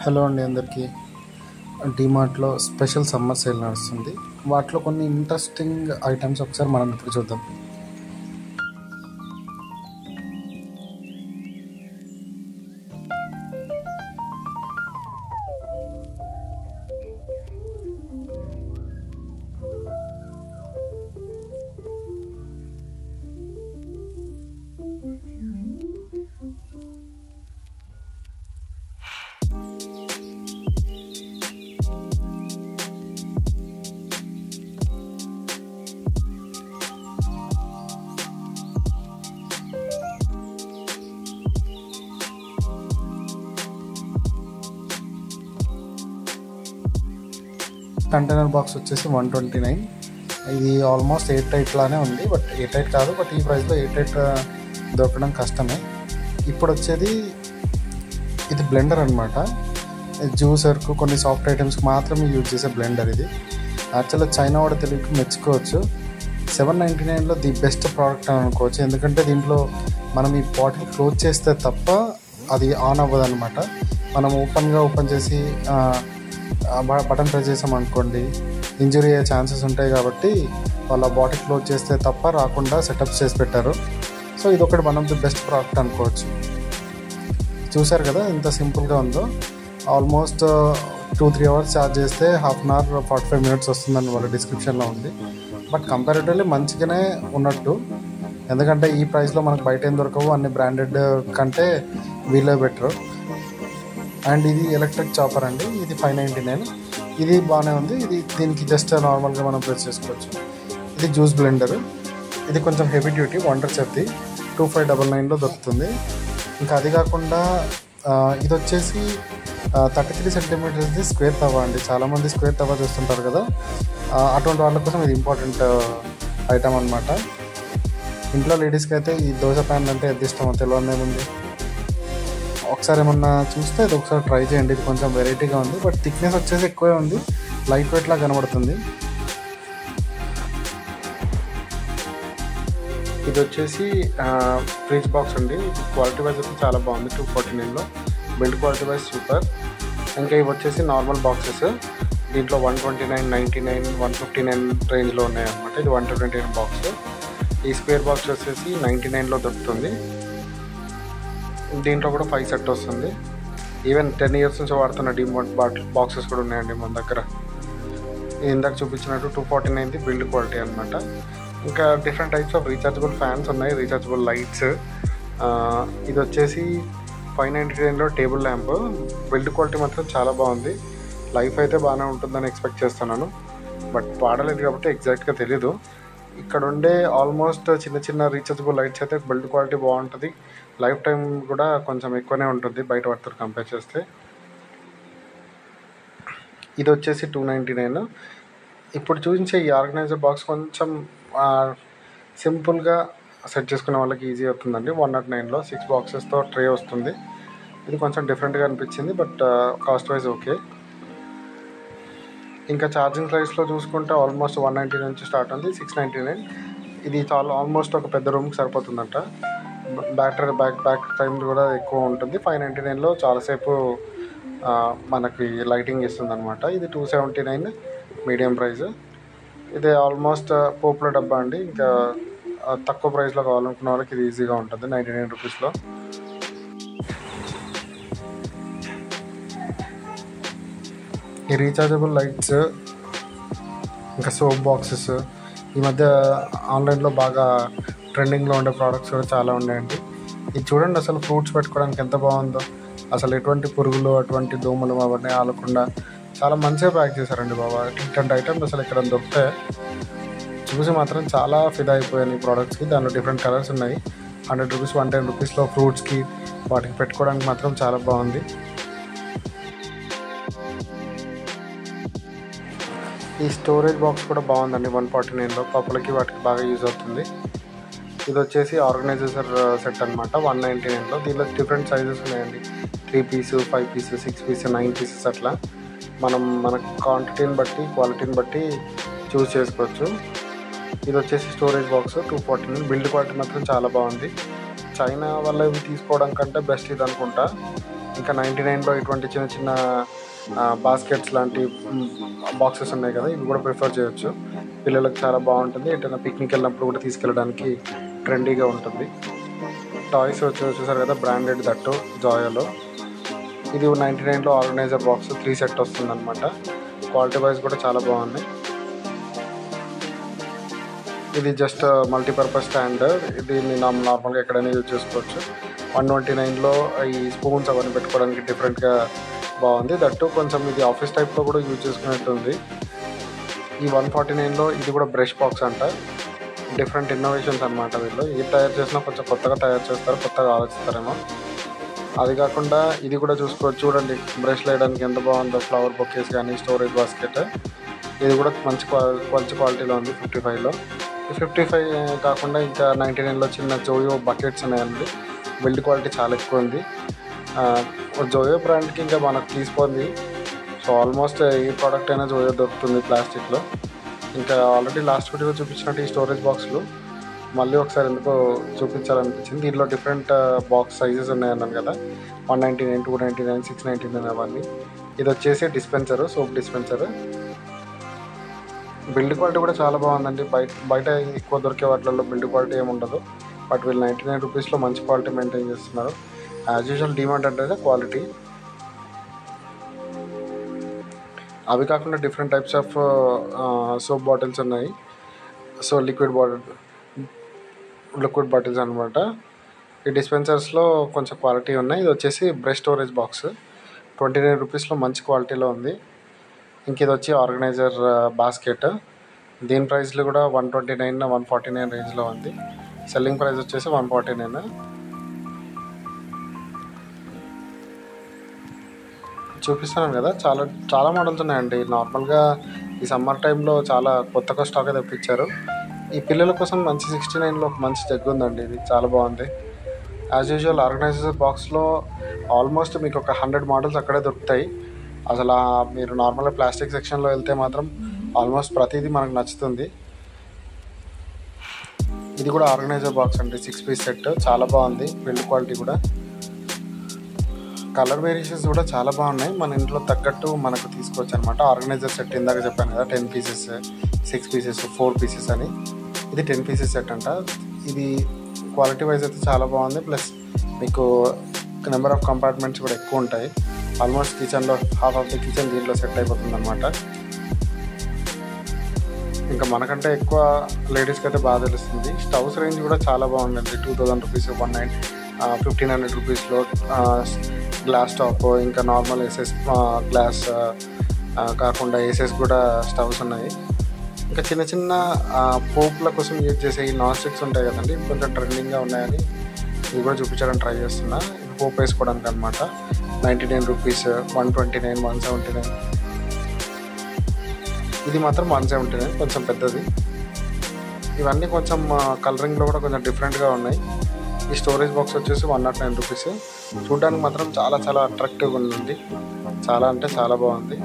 Hello అండి అందరికీ. డీమార్ట్లో special summer sale నడుస్తుంది. వాటిలో కొన్ని ఇంట్రెస్టింగ్ ఐటమ్స్ ఒకసారి మనం ఇప్పుడు చూద్దాం. కంటైనర్ బాక్స్ వచ్చేసి 129. ఇది ఆల్మోస్ట్ 8 లానే ఉంది, బట్ 8 కాదు. బట్ ఈ ప్రైస్లో 8 దొరకడం కష్టమే. ఇప్పుడు వచ్చేది ఇది బ్లెండర్ అనమాట. జ్యూసర్కు కొన్ని సాఫ్ట్ ఐటమ్స్కి మాత్రమే యూజ్ చేసే బ్లెండర్ ఇది. యాక్చువల్గా చైనా వాడు తెలియక మెచ్చుకోవచ్చు. 799లో ది బెస్ట్ ప్రోడక్ట్ అని అనుకోవచ్చు. ఎందుకంటే దీంట్లో మనం ఈ బాటిల్ క్లోజ్ చేస్తే తప్ప అది ఆన్ అవ్వదు అనమాట. మనం ఓపెన్ చేసి బటన్ ప్రెస్ చేసామనుకోండి ఇంజురీ అయ్యే ఛాన్సెస్ ఉంటాయి. కాబట్టి వాళ్ళ బాటిల్ క్లోజ్ చేస్తే తప్ప రాకుండా సెటప్స్ చేసి పెట్టారు. సో ఇది ఒకటి one of the best product అనుకోవచ్చు. చూసారు కదా ఎంత సింపుల్గా ఉందో. ఆల్మోస్ట్ 2-3 అవర్స్ ఛార్జ్ చేస్తే హాఫ్ అన్ అవర్ 45 మినిట్స్ వస్తుందని వాళ్ళ డిస్క్రిప్షన్లో ఉంది. బట్ కంపారిటివ్లీ మంచిగానే ఉన్నట్టు. ఎందుకంటే ఈ ప్రైస్లో మనకు బయట ఏం దొరకవు, అన్ని బ్రాండెడ్ కంటే వీళ్ళే బెటరు. అండ్ ఇది ఎలక్ట్రిక్ చాపర్ అండి. ఇది 599. ఇది బాగానే ఉంది. దీనికి జస్ట్ నార్మల్గా మనం ప్రెస్ చేసుకోవచ్చు. ఇది జ్యూస్ బ్లెండర్. ఇది కొంచెం హెవీ డ్యూటీ, వండర్ చెప్ది. 2599లో దొరుకుతుంది. ఇంకా అది కాకుండా ఇది వచ్చేసి 33 సెంటీమీటర్స్ది స్క్వేర్ తవా అండి. చాలామంది స్క్వేర్ తవా చూస్తుంటారు కదా, అటువంటి వాళ్ళ కోసం ఇది ఇంపార్టెంట్ ఐటమ్ అనమాట. ఇంట్లో లేడీస్కి అయితే ఈ దోశ ప్యాన్ అంటే ఎంత ఇష్టమో తెలియదేముంది. ఒకసారి ఏమన్నా చూస్తే ఇది ఒకసారి ట్రై చేయండి. ఇది కొంచెం వెరైటీగా ఉంది, బట్ థిక్నెస్ వచ్చేసి ఎక్కువే ఉంది. లైట్ వెయిట్లా కనబడుతుంది. ఇది వచ్చేసి ఫ్రిడ్జ్ బాక్స్ అండి. క్వాలిటీ వైజ్ అయితే చాలా బాగుంది. 249లో బిల్డ్ క్వాలిటీ వైజ్ సూపర్. ఇంకా ఇవి వచ్చేసి నార్మల్ బాక్సెస్. దీంట్లో 129, 99, 159 రేంజ్లో ఉన్నాయి అనమాట. ఇది 129 బాక్స్. ఈ స్క్వేర్ బాక్స్ వచ్చేసి 99లో దొరుకుతుంది. దీంట్లో కూడా 5 సెట్ వస్తుంది. ఈవెన్ 10 ఇయర్స్ నుంచి వాడుతున్న డీమార్ట్ బాక్సెస్ కూడా ఉన్నాయండి మన దగ్గర. ఇందాక చూపించినట్టు 249ది బిల్డ్ క్వాలిటీ అనమాట. ఇంకా different types of rechargeable fans ఉన్నాయి, రీఛార్జబుల్ లైట్స్. ఇది వచ్చేసి 599లో టేబుల్ ల్యాంప్. బిల్డ్ క్వాలిటీ మాత్రం చాలా బాగుంది. లైఫ్ అయితే బాగానే ఉంటుందని ఎక్స్పెక్ట్ చేస్తున్నాను, బట్ వాడలేదు కాబట్టి ఎగ్జాక్ట్గా తెలీదు. ఇక్కడ ఉండే ఆల్మోస్ట్ చిన్న రీఛార్జబుల్ లైట్స్ అయితే బిల్డ్ క్వాలిటీ బాగుంటుంది. లైఫ్ టైం కూడా కొంచెం ఎక్కువనే ఉంటుంది బయట వాటితో కంపేర్ చేస్తే. ఇది వచ్చేసి 299. ఇప్పుడు చూపించే ఈ ఆర్గనైజర్ బాక్స్ కొంచెం సింపుల్గా సెట్ చేసుకునే వాళ్ళకి ఈజీ అవుతుందండి. 109లో 6 బాక్సెస్తో ట్రే వస్తుంది. ఇది కొంచెం డిఫరెంట్గా అనిపించింది, బట్ కాస్ట్ వైజ్ ఓకే. ఇంకా ఛార్జింగ్ ప్రైస్లో చూసుకుంటే ఆల్మోస్ట్ 190 నుంచి స్టార్ట్ ఉంది. 699. ఇది చాలా ఆల్మోస్ట్ ఒక పెద్ద రూమ్కి సరిపోతుందంట. బ్యాక్ టైం కూడా ఎక్కువ ఉంటుంది. 599లో చాలాసేపు మనకి లైటింగ్ ఇస్తుంది అనమాట. ఇది 279 మీడియం ప్రైస్. ఇది ఆల్మోస్ట్ పోపుల డబ్బా అండి. ఇంకా తక్కువ ప్రైస్లో కావాలనుకున్న వాళ్ళకి ఇది ఈజీగా ఉంటుంది 99 రూపీస్లో. ఈ రీఛార్జబుల్ లైట్స్, ఇంకా సోప్ బాక్సెస్ ఈ మధ్య ఆన్లైన్లో బాగా ట్రెండింగ్లో ఉండే ప్రోడక్ట్స్ కూడా చాలా ఉన్నాయండి. ఇది చూడండి, అసలు ఫ్రూట్స్ పెట్టుకోవడానికి ఎంత బాగుందో. అసలు ఎటువంటి పురుగులు, అటువంటి దోమలు అవన్నీ ఆలకుండా చాలా మంచిగా ప్యాక్ చేశారండి బాబా. ఇట్లాంటి ఐటమ్స్ అసలు ఇక్కడ దొరుకుతాయి. చూసి మాత్రం చాలా ఫిదా అయిపోయాను ఈ ప్రోడక్ట్స్కి. దానిలో డిఫరెంట్ కలర్స్ ఉన్నాయి. 100 రూపీస్, 110 రూపీస్లో ఫ్రూట్స్కి వాటికి పెట్టుకోవడానికి మాత్రం చాలా బాగుంది. ఈ స్టోరేజ్ బాక్స్ కూడా బాగుందండి. 149లో పప్పులకి వాటికి బాగా యూజ్ అవుతుంది. ఇది వచ్చేసి ఆర్గనైజర్ సెట్ అనమాట. 199లో. దీనిలో డిఫరెంట్ సైజెస్ ఉన్నాయండి. 3 పీస్, 5 పీస్, 6 పీస్, 9 పీసెస్ అట్లా. మనం మన క్వాంటిటీని బట్టి, క్వాలిటీని బట్టి చూస్ చేసుకోవచ్చు. ఇది వచ్చేసి స్టోరేజ్ బాక్స్ 249. బిల్డ్ క్వాలిటీ మాత్రం చాలా బాగుంది. చైనా వాళ్ళ ఇవి తీసుకోవడం కంటే బెస్ట్ ఇది అనుకుంటా. ఇంకా 99లో ఇటువంటి చిన్న చిన్న బాస్కెట్స్ లాంటి బాక్సెస్ ఉన్నాయి కదా, ఇవి కూడా ప్రిఫర్ చేయొచ్చు. పిల్లలకు చాలా బాగుంటుంది, ఎటైనా పిక్నిక్ వెళ్ళినప్పుడు కూడా తీసుకెళ్ళడానికి ట్రెండీగా ఉంటుంది. టాయ్స్ చూసారు కదా, బ్రాండెడ్ దట్టు జోయోలో. ఇది 99లో ఆర్గనైజర్ బాక్స్ 3 సెట్ వస్తుంది అనమాట. క్వాలిటీ వైజ్ కూడా చాలా బాగుంది. ఇది జస్ట్ మల్టీపర్పస్ స్టాండ్, దీన్ని నార్మల్గా ఎక్కడైనా యూజ్ చేసుకోవచ్చు. 129లో ఈ స్పూన్స్ అవన్నీ పెట్టుకోవడానికి డిఫరెంట్గా బాగుంది. దట్టు కొంచెం ఇది ఆఫీస్ టైప్లో కూడా యూజ్ చేసుకున్నట్టుంది. ఈ 149లో ఇది కూడా బ్రష్ బాక్స్ అంట. డిఫరెంట్ ఇన్నోవేషన్స్ అనమాట. వీళ్ళు ఇది తయారు చేసినా కొంచెం కొత్తగా తయారు చేస్తారు, కొత్తగా ఆలోచిస్తారేమో. అది కాకుండా ఇది కూడా చూసుకోవచ్చు, చూడండి బ్రష్లు వేయడానికి ఎంత బాగుందో. ఫ్లవర్ బొకేస్ కానీ స్టోరేజ్ బాస్కెట్, ఇది కూడా మంచి క్వాలిటీలో ఉంది 55లో. ఈ 55 కాకుండా ఇంకా 99లో చిన్న జోయో బకెట్స్ ఉన్నాయండి. బిల్డ్ క్వాలిటీ చాలా ఎక్కువ ఉంది. జోయో బ్రాండ్కి ఇంకా మనకు తీసిపోయింది. సో ఆల్మోస్ట్ ఏ ప్రోడక్ట్ అయినా జోయో దొరుకుతుంది ప్లాస్టిక్లో. ఇంకా ఆల్రెడీ లాస్ట్ వీడియో చూపించినట్టు ఈ స్టోరేజ్ బాక్స్లు మళ్ళీ ఒకసారి ఎందుకో చూపించాలనిపించింది. దీంట్లో డిఫరెంట్ బాక్స్ సైజెస్ ఉన్నాయన్నాను కదా, 199, 299, 699 అవన్నీ. ఇది వచ్చేసి dispenser, soap dispenser. Build quality కూడా చాలా బాగుందండి. బయట ఎక్కువ దొరికే వాటిల్లో బిల్డ్ క్వాలిటీ ఏమి ఉండదు, బట్ వీళ్ళు 99 రూపీస్లో మంచి క్వాలిటీ మెయింటైన్ చేస్తున్నారు. యాజ్ యూజువల్ డిమాండ్ అంటే క్వాలిటీ. అవి కాకుండా different types of soap bottles ఉన్నాయి. సో లిక్విడ్ బాటిల్స్ అనమాట. ఈ డిస్పెన్సర్స్లో కొంచెం క్వాలిటీ ఉన్నాయి. ఇది వచ్చేసి బ్రష్ స్టోరేజ్ బాక్స్ 29 రూపీస్లో మంచి క్వాలిటీలో ఉంది. ఇంక ఇది వచ్చి ఆర్గనైజర్ బాస్కెట్. దీని ప్రైస్లో కూడా 129, 149 రేంజ్లో ఉంది. సెల్లింగ్ ప్రైస్ వచ్చేసి 149. చూపిస్తున్నాను కదా, చాలా మోడల్స్ ఉన్నాయండి. నార్మల్గా ఈ సమ్మర్ టైంలో చాలా కొత్తగా స్టాక్ అయితే తెప్పించారు. ఈ పిల్లల కోసం మంచి 69లో ఒక మంచి జగ్ ఉందండి, ఇది చాలా బాగుంది. యాజ్ యూజువల్ ఆర్గనైజర్ బాక్స్లో ఆల్మోస్ట్ మీకు ఒక 100 మోడల్స్ అక్కడే దొరుకుతాయి. అసలు మీరు నార్మల్గా ప్లాస్టిక్ సెక్షన్లో వెళ్తే మాత్రం ఆల్మోస్ట్ ప్రతిదీ మనకు నచ్చుతుంది. ఇది కూడా ఆర్గనైజర్ బాక్స్ అండి, 6 పీస్ సెట్, చాలా బాగుంది. బిల్డ్ క్వాలిటీ కూడా, కలర్ వేరియేషన్స్ కూడా చాలా బాగున్నాయి. మన ఇంట్లో తగ్గట్టు మనకు తీసుకోవచ్చు అనమాట. ఆర్గనైజర్ సెట్ ఇందాక చెప్పాను కదా, 10 పీసెస్, 6 పీసెస్, 4 పీసెస్ అని. ఇది 10 పీసెస్ సెట్ అంట. ఇది క్వాలిటీ వైజ్ అయితే చాలా బాగుంది. ప్లస్ మీకు నెంబర్ ఆఫ్ కంపార్ట్మెంట్స్ కూడా ఎక్కువ ఉంటాయి. ఆల్మోస్ట్ కిచెన్లో హాఫ్ ఆఫ్ ది కిచెన్ దీంట్లో సెట్ అయిపోతుంది అనమాట. ఇంకా మనకంటే ఎక్కువ లేడీస్కి అయితే బాగా తెలుస్తుంది. స్టవ్స్ రేంజ్ కూడా చాలా బాగుందండి. 2000 రూపీస్, 1500 రూపీస్లో గ్లాస్ టాప్, ఇంకా నార్మల్ ఎస్ఎస్ గ్లాస్ కాకుండా ఎస్ఎస్ కూడా స్టవ్స్ ఉన్నాయి. ఇంకా చిన్న చిన్న పోపుల కోసం యూజ్ చేసే ఈ నాన్ స్టిక్స్ ఉంటాయి కదండి, కొంచెం ట్రెండింగ్గా ఉన్నాయని ఇవి కూడా చూపించడానికి ట్రై చేస్తున్నా. ఇది పోపు వేసుకోవడానికి అనమాట. 99 రూపీస్, 129, 179. ఇది మాత్రం 179, కొంచెం పెద్దది. ఇవన్నీ కొంచెం కలరింగ్లో కూడా కొంచెం డిఫరెంట్గా ఉన్నాయి. ఈ స్టోరేజ్ బాక్స్ వచ్చేసి 109 రూపీస్. చూడడానికి మాత్రం చాలా అట్రాక్టివ్గా ఉంది, చాలా అంటే చాలా బాగుంది.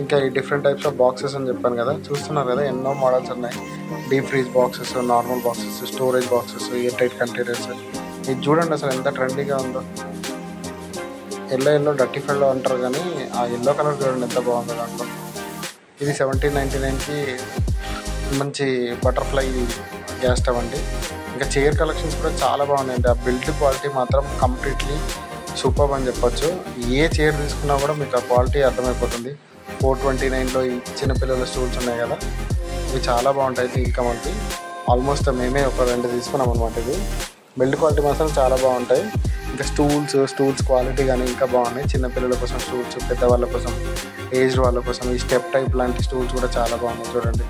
ఇంకా ఈ డిఫరెంట్ టైప్స్ ఆఫ్ బాక్సెస్ అని చెప్పాను కదా, చూస్తున్నారు కదా ఎన్నో మోడల్స్ ఉన్నాయి. Deep freeze boxes, normal boxes, storage boxes, air tight containers. ఇది చూడండి అసలు ఎంత ట్రెండీగా ఉందో. ఎల్లో డర్టీ ఫెల్లో అంటారు కానీ ఆ ఎల్లో కలర్ చూడండి ఎంత బాగుందో దాంట్లో. ఇది 1799కి మంచి బటర్ఫ్లై గ్యాస్ స్టవ్ అండి. ఇంకా చైర్ కలెక్షన్స్ కూడా చాలా బాగున్నాయండి. ఆ బిల్డ్ క్వాలిటీ మాత్రం కంప్లీట్లీ సూపర్ అని చెప్పొచ్చు. ఏ చైర్ తీసుకున్నా కూడా మీకు ఆ క్వాలిటీ అర్థమైపోతుంది. 429లో ఈ చిన్నపిల్లల స్టూల్స్ ఉన్నాయి కదా, ఇవి చాలా బాగుంటాయి. తీరికమంది ఆల్మోస్ట్ మేమే ఒక 2 తీసుకున్నాం అనమాట. ఇది బిల్డ్ క్వాలిటీ మాత్రం చాలా బాగుంటాయి. ఇంకా స్టూల్స్ క్వాలిటీ కానీ ఇంకా బాగున్నాయి. చిన్నపిల్లల కోసం స్టూల్స్, పెద్దవాళ్ళ కోసం, ఏజ్డ్ వాళ్ళ కోసం ఈ స్టెప్ టైప్ లాంటి స్టూల్స్ కూడా చాలా బాగున్నాయి చూడండి.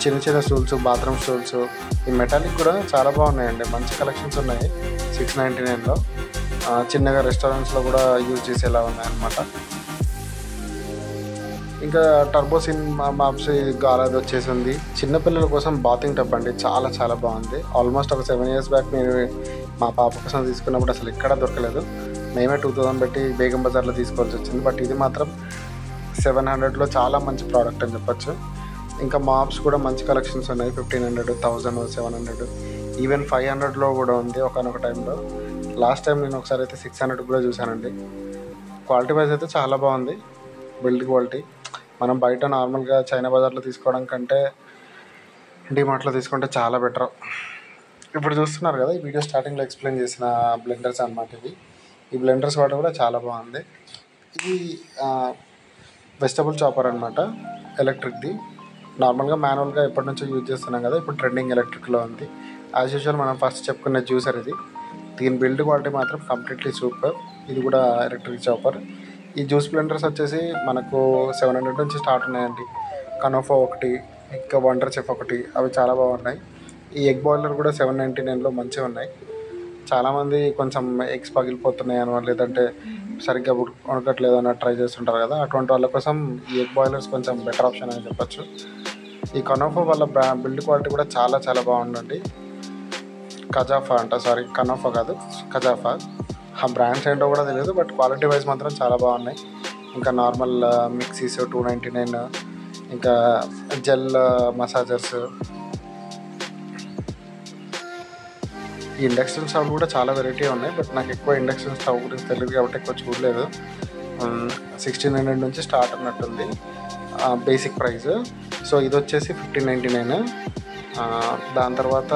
చిన్న స్టూల్స్, బాత్రూమ్ స్టూల్స్, ఈ మెటాలిక్ కూడా చాలా బాగున్నాయండి. మంచి కలెక్షన్స్ ఉన్నాయి 699లో. చిన్నగా రెస్టారెంట్స్లో కూడా యూజ్ చేసేలా ఉన్నాయన్నమాట. ఇంకా టర్బోసిన్ మాప్స్ గాలది వచ్చేసింది. చిన్నపిల్లల కోసం బాతింగ్ టబ్ అండి, చాలా బాగుంది. ఆల్మోస్ట్ ఒక 7 years బ్యాక్ నేను మా పాప కోసం తీసుకున్నప్పుడు అసలు ఎక్కడా దొరకలేదు. మేమే 2000 పెట్టి బేగం బజార్లో తీసుకోవాల్సి వచ్చింది. బట్ ఇది మాత్రం 700లో చాలా మంచి ప్రోడక్ట్ అని చెప్పచ్చు. ఇంకా మాప్స్ కూడా మంచి కలెక్షన్స్ ఉన్నాయి. 1500, 1000, 700, ఈవెన్ 500లో కూడా ఉంది ఒకనొక టైంలో. లాస్ట్ టైం నేను ఒకసారి అయితే 600 కూడా చూశానండి. క్వాలిటీ వైజ్ అయితే చాలా బాగుంది, బిల్డ్ క్వాలిటీ. మనం బయట నార్మల్గా చైనా బజార్లో తీసుకోవడం కంటే డిమార్ట్లో తీసుకుంటే చాలా బెటర్. ఇప్పుడు చూస్తున్నారు కదా, ఈ వీడియో స్టార్టింగ్లో ఎక్స్ప్లెయిన్ చేసిన బ్లెండర్స్ అన్నమాట ఇవి. ఈ బ్లెండర్స్ వాటి కూడా చాలా బాగుంది. ఇది వెజిటబుల్ చాపర్ అనమాట, ఎలక్ట్రిక్ది. నార్మల్గా మాన్యువల్గా ఎప్పటి నుంచో యూజ్ చేస్తున్నాం కదా, ఇప్పుడు ట్రెండింగ్ ఎలక్ట్రిక్లో ఉంది. యాజ్ యూజువల్ మనం ఫస్ట్ చెప్పుకునే జ్యూసర్ ఇది. దీని బిల్డ్ క్వాలిటీ మాత్రం కంప్లీట్లీ సూపర్. ఇది కూడా ఎలక్ట్రిక్ చాపర్. ఈ జ్యూస్ బ్లెండర్స్ వచ్చేసి మనకు 700 నుంచి స్టార్ట్ ఉన్నాయండి. కనోఫా ఒకటి, ఇంకా వండర్ చెఫ్ ఒకటి, అవి చాలా బాగున్నాయి. ఈ ఎగ్ బాయిలర్ కూడా 799లో మంచిగా ఉన్నాయి. చాలామంది కొంచెం ఎగ్స్ పగిలిపోతున్నాయి అనో లేదంటే సరిగ్గా ఉడకట్లేదు అన్న ట్రై చేస్తుంటారు కదా, అటువంటి వాళ్ళ కోసం ఈ ఎగ్ బాయిలర్స్ కొంచెం బెటర్ ఆప్షన్ అని చెప్పచ్చు. ఈ కనోఫా వాళ్ళ బిల్డ్ క్వాలిటీ కూడా చాలా చాలా బాగుందండి. కజాఫా అంట, సారీ కనోఫా కాదు, కజాఫా. ఆ బ్రాండ్స్ ఏంటో కూడా తెలియదు, బట్ క్వాలిటీ వైజ్ మాత్రం చాలా బాగున్నాయి. ఇంకా నార్మల్ మిక్సీస్ 299, ఇంకా జెల్ మసాజర్స్. ఈ ఇండక్షన్ స్టవ్ కూడా చాలా వెరైటీ ఉన్నాయి, బట్ నాకు ఎక్కువ ఇండక్షన్ స్టవ్ గురించి తెలియదు కాబట్టి ఎక్కువ చూడలేదు. 1600 నుంచి స్టార్ట్ అన్నట్టుంది బేసిక్ ప్రైస్. సో ఇది వచ్చేసి 1599. దాని తర్వాత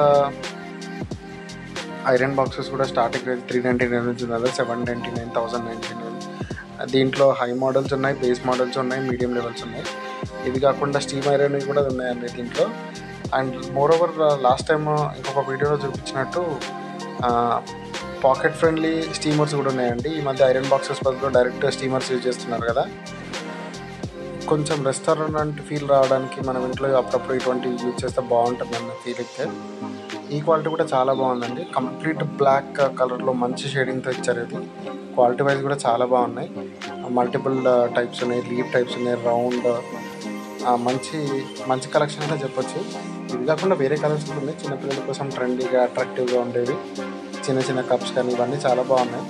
ఐరన్ బాక్సెస్ కూడా స్టార్టింగ్ రేట్ 399 నుంచి ఉంది, 799, 1099. దీంట్లో హై మోడల్స్ ఉన్నాయి, బేస్ మోడల్స్ ఉన్నాయి, మీడియం లెవెల్స్ ఉన్నాయి. ఇది కాకుండా స్టీమ్ ఐరన్ కూడా ఉన్నాయండి దీంట్లో. And more over last time ఇంకొక వీడియోలో చూపించినట్టు పాకెట్ ఫ్రెండ్లీ స్టీమర్స్ కూడా ఉన్నాయండి. ఈ మధ్య ఐరన్ బాక్సెస్ బదులు డైరెక్ట్ స్టీమర్స్ యూజ్ చేస్తున్నారు కదా, కొంచెం రెస్టారెంట్ ఫీల్ రావడానికి మనం ఇంట్లో అప్పుడప్పుడు ఇటువంటి యూజ్ చేస్తే బాగుంటుంది అన్న ఫీల్ అయితే. ఈ క్వాలిటీ కూడా చాలా బాగుందండి. కంప్లీట్ బ్లాక్ కలర్లో మంచి షేడింగ్తో ఇచ్చారు. ఇది క్వాలిటీ వైజ్ కూడా చాలా బాగున్నాయి. మల్టిపుల్ టైప్స్ ఉన్నాయి, లీఫ్ టైప్స్ ఉన్నాయి, రౌండ్, మంచి మంచి కలెక్షన్ అయితే చెప్పొచ్చు. ఇది కాకుండా వేరే కలర్స్ కూడా ఉన్నాయి, చిన్నపిల్లల కోసం ట్రెండీగా అట్రాక్టివ్గా ఉండేవి. చిన్న చిన్న కప్స్ కానీ ఇవన్నీ చాలా బాగున్నాయి.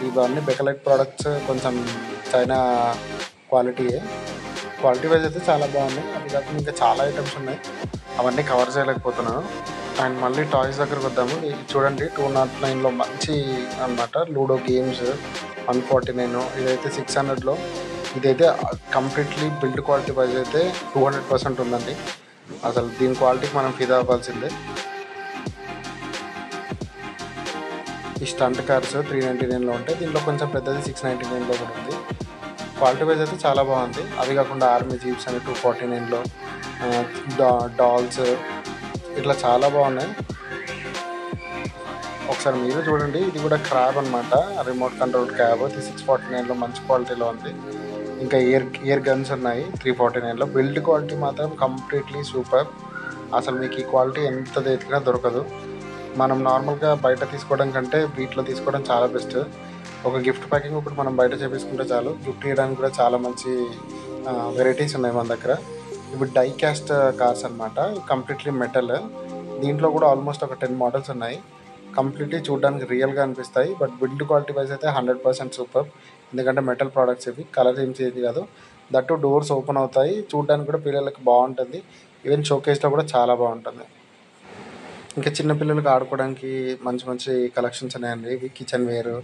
ఇవన్నీ బెకలైట్ ప్రోడక్ట్స్, కొంచెం చైనా క్వాలిటీయే. క్వాలిటీ వైజ్ అయితే చాలా బాగున్నాయి. అది కాకుండా ఇంకా చాలా ఐటమ్స్ ఉన్నాయి, అవన్నీ కవర్ చేయలేకపోతున్నాను. అండ్ మళ్ళీ టాయ్స్ దగ్గరకు వద్దాము. చూడండి 209లో మంచి అన్నమాట లూడో గేమ్స్ 149. ఇదైతే 600లో. ఇదైతే కంప్లీట్లీ బిల్డ్ క్వాలిటీ వైజ్ అయితే 200% ఉందండి. అసలు దీని క్వాలిటీకి మనం ఫిదా అవ్వాల్సిందే. ఈ స్టంట్ కార్స్ 399లో ఉంటాయి, దీంట్లో కొంచెం పెద్దది 699లో కూడా ఉంది. క్వాలిటీ వైజ్ అయితే చాలా బాగుంది. అవి కాకుండా ఆర్మీ జీప్స్ అని 249లో, డాల్స్ ఇట్లా చాలా బాగున్నాయి. ఒకసారి మీరు చూడండి. ఇది కూడా క్రాబ్ అనమాట, రిమోట్ కంట్రోల్ క్యాబ్. ఇది 649లో మంచి క్వాలిటీలో ఉంది. ఇంకా ఎయిర్ గన్స్ ఉన్నాయి 349లో. బిల్డ్ క్వాలిటీ మాత్రం కంప్లీట్లీ సూపర్. అసలు మీకు ఈ క్వాలిటీ ఎంత ఎతికినా దొరకదు. మనం నార్మల్గా బయట తీసుకోవడం కంటే వీటిలో తీసుకోవడం చాలా బెస్ట్. ఒక గిఫ్ట్ ప్యాకింగ్ ఒకటి మనం బయట చేపించుకుంటే చాలు. గిఫ్ట్ ఇవ్వడానికి కూడా చాలా మంచి వెరైటీస్ ఉన్నాయి మన దగ్గర. ఇప్పుడు డై క్యాస్ట్ కార్స్ అనమాట, కంప్లీట్లీ మెటల్. దీంట్లో కూడా ఆల్మోస్ట్ ఒక 10 మోడల్స్ ఉన్నాయి. కంప్లీట్లీ చూడడానికి రియల్గా అనిపిస్తాయి, బట్ బిల్డ్ క్వాలిటీ వైజ్ అయితే 100% సూపర్. ఎందుకంటే మెటల్ ప్రోడక్ట్స్ ఇవి, కలర్ ఏం చేంజ్ కాదు. దట్టు డోర్స్ ఓపెన్ అవుతాయి, చూడడానికి కూడా పిల్లలకి బాగుంటుంది. ఈవెన్ షోకేస్లో కూడా చాలా బాగుంటుంది. ఇంకా చిన్నపిల్లలకి ఆడుకోవడానికి మంచి మంచి కలెక్షన్స్ ఉన్నాయండి. ఇవి కిచెన్ వేర్,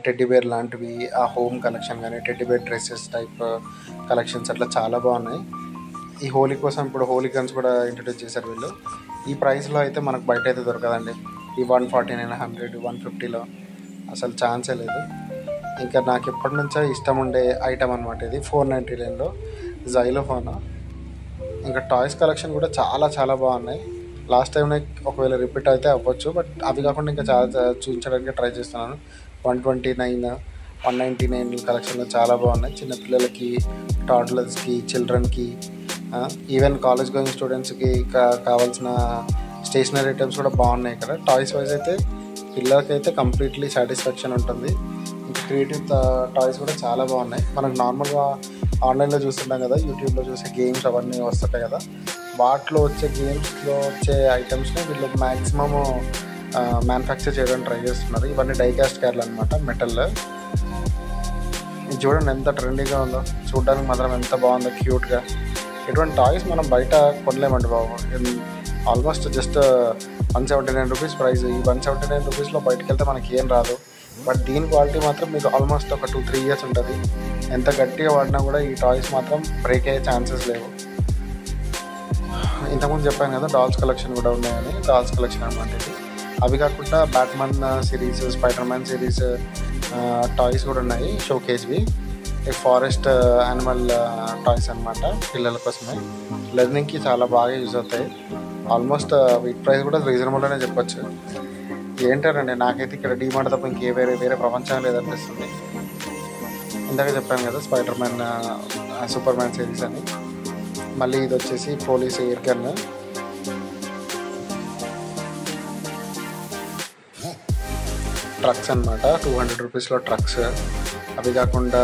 టెడ్డీ బేర్ లాంటివి, ఆ హోమ్ కలెక్షన్ కానీ teddy bear dresses type collections అట్లా చాలా బాగున్నాయి. ఈ హోలీ కోసం ఇప్పుడు హోలీ గన్స్ కూడా ఇంట్రడ్యూస్ చేశారు వీళ్ళు. ఈ ప్రైస్లో అయితే మనకు బయట అయితే దొరకదండి. ఈ 149, 100, 150లో అసలు ఛాన్సే లేదు. ఇంకా నాకు ఎప్పటి నుంచో ఇష్టం ఉండే ఐటమ్ అనమాట ఇది. 499లో జైలోఫోన్. ఇంకా టాయ్స్ కలెక్షన్ కూడా చాలా చాలా బాగున్నాయి. లాస్ట్ టైంనే ఒకవేళ రిపీట్ అయితే అవ్వచ్చు, బట్ అవి కాకుండా ఇంకా చాలా చూపించడానికి ట్రై చేస్తున్నాను. 129, 199 కలెక్షన్లో చాలా బాగున్నాయి. చిన్నపిల్లలకి, టాడ్లర్స్కి, చిల్డ్రన్కి, ఈవెన్ కాలేజ్ గోయింగ్ స్టూడెంట్స్కి కావాల్సిన స్టేషనరీ ఐటమ్స్ కూడా బాగున్నాయి ఇక్కడ. టాయ్స్ వైజ్ అయితే పిల్లలకైతే కంప్లీట్లీ సాటిస్ఫాక్షన్ ఉంటుంది. ఇంకా క్రియేటివ్ టాయ్స్ కూడా చాలా బాగున్నాయి. మనకు నార్మల్గా ఆన్లైన్లో చూస్తుంటాం కదా, యూట్యూబ్లో చూసే గేమ్స్ అవన్నీ వస్తుంటాయి కదా, వాటిలో వచ్చే గేమ్స్లో వచ్చే ఐటమ్స్ని వీళ్ళు మ్యాక్సిమము మ్యానుఫ్యాక్చర్ చేయడానికి ట్రై చేస్తున్నారు. ఇవన్నీ డైకాస్ట్ కార్లు అనమాట, మెటల్. చూడండి ఎంత ట్రెండీగా ఉందో, చూడడానికి మాత్రం ఎంత బాగుందో క్యూట్గా. ఇటువంటి టాయ్స్ మనం బయట కొనలేమండి బాబు. Almost just 179 rupees price. ఈ 179 రూపీస్లో బయటకు వెళ్తే మనకి ఏం రాదు. బట్ దీని క్వాలిటీ మాత్రం మీకు ఆల్మోస్ట్ ఒక 2-3 ఇయర్స్ ఉంటుంది. ఎంత గట్టిగా వాడినా కూడా ఈ టాయ్స్ మాత్రం బ్రేక్ అయ్యే ఛాన్సెస్ లేవు. ఇంతకుముందు చెప్పాను కదా డాల్స్ కలెక్షన్ కూడా ఉన్నాయని. డాల్స్ కలెక్షన్ అనమాట ఇది. అవి కాకుండా Batman series, spider man series toys కూడా ఉన్నాయి షోకేజ్వి. ఫారెస్ట్ యానిమల్ టాయ్స్ అనమాట, పిల్లల కోసమే. లెర్నింగ్కి చాలా బాగా యూజ్ అవుతాయి. ఆల్మోస్ట్ వీటి ప్రైస్ కూడా రీజనబుల్గానే చెప్పొచ్చు. ఏంటారండి, నాకైతే ఇక్కడ డీమార్ట్ తప్ప ఇంకే వేరే ప్రపంచం లేదనిపిస్తుంది. ఇందాక చెప్పాను కదా spider man, super man series అని. మళ్ళీ ఇది వచ్చేసి పోలీస్ ఎయిర్ గన్. ట్రక్స్ అనమాట, 200 రూపీస్లో ట్రక్స్. అవి కాకుండా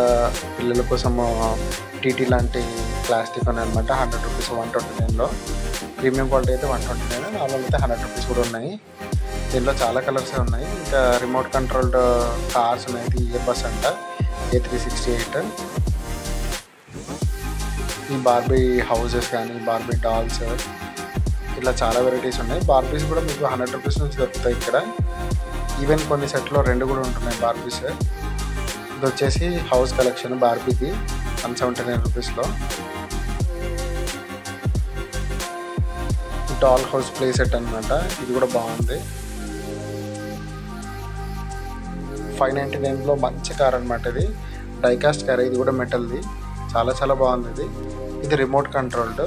పిల్లల కోసం టీటీ లాంటి ప్లాస్టిక్ అని అనమాట, 100 రూపీస్ 129లో. ప్రీమియం క్వాలిటీ అయితే 129, నార్మల్ అయితే 100 రూపీస్ కూడా ఉన్నాయి. దీనిలో చాలా కలర్సే ఉన్నాయి. ఇంకా రిమోట్ కంట్రోల్డ్ కార్స్ ఉన్నాయి. ఇయర్ బస్ అంట, A368. ఈ బార్బీ హౌజెస్ కానీ, బార్బీ డాల్స్, ఇలా చాలా వెరైటీస్ ఉన్నాయి. బార్బీస్ కూడా మీకు 100 రూపీస్ నుంచి దొరుకుతాయి ఇక్కడ. ఈవెన్ కొన్ని సెట్లో 2 కూడా ఉంటున్నాయి బార్బీస్. ఇది వచ్చేసి హౌస్ కలెక్షన్ బార్బీకి 179 రూపీస్లో. డాల్ హౌస్ ప్లే సెట్ అనమాట, ఇది కూడా బాగుంది. 599లో మంచి కార్ అనమాట. ఇది డైకాస్ట్ కార్, ఇది కూడా మెటల్ది. చాలా చాలా బాగుంది. ఇది remote controlled,